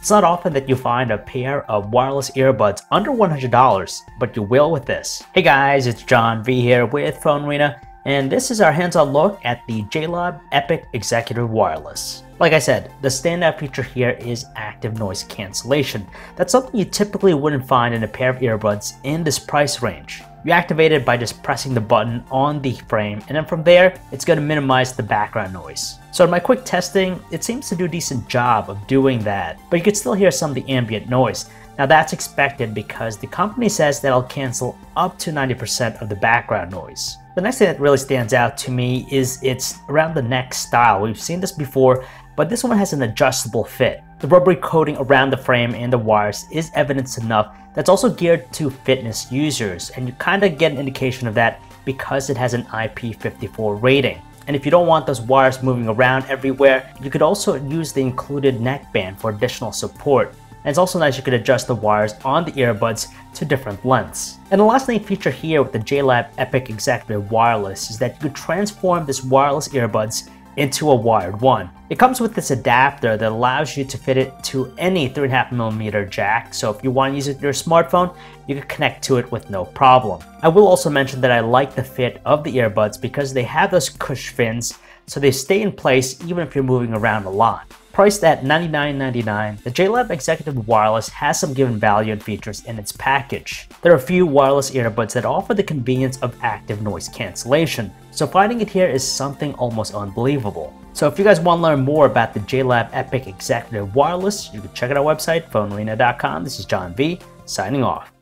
It's not often that you find a pair of wireless earbuds under $100, but you will with this. Hey guys, it's John V here with PhoneArena, and this is our hands-on look at the JLab Epic Executive Wireless. Like I said, the standout feature here is active noise cancellation. That's something you typically wouldn't find in a pair of earbuds in this price range. You activate it by just pressing the button on the frame, and then from there, it's going to minimize the background noise. So in my quick testing, it seems to do a decent job of doing that, but you could still hear some of the ambient noise. Now that's expected because the company says that it'll cancel up to 90% of the background noise. The next thing that really stands out to me is it's around the neck style. We've seen this before, but this one has an adjustable fit. The rubbery coating around the frame and the wires is evidence enough that's also geared to fitness users, and you kind of get an indication of that because it has an IP54 rating. And if you don't want those wires moving around everywhere, you could also use the included neckband for additional support. And it's also nice you could adjust the wires on the earbuds to different lengths. And the last neat feature here with the JLab Epic Executive Wireless is that you could transform this wireless earbuds into a wired one. It comes with this adapter that allows you to fit it to any 3.5mm jack, so if you want to use it with your smartphone, you can connect to it with no problem. I will also mention that I like the fit of the earbuds because they have those cush fins, so they stay in place even if you're moving around a lot. Priced at $99.99, the JLab Executive Wireless has some given value and features in its package. There are a few wireless earbuds that offer the convenience of active noise cancellation, so finding it here is something almost unbelievable. So if you guys want to learn more about the JLab Epic Executive Wireless, you can check out our website, PhoneArena.com. This is John V, signing off.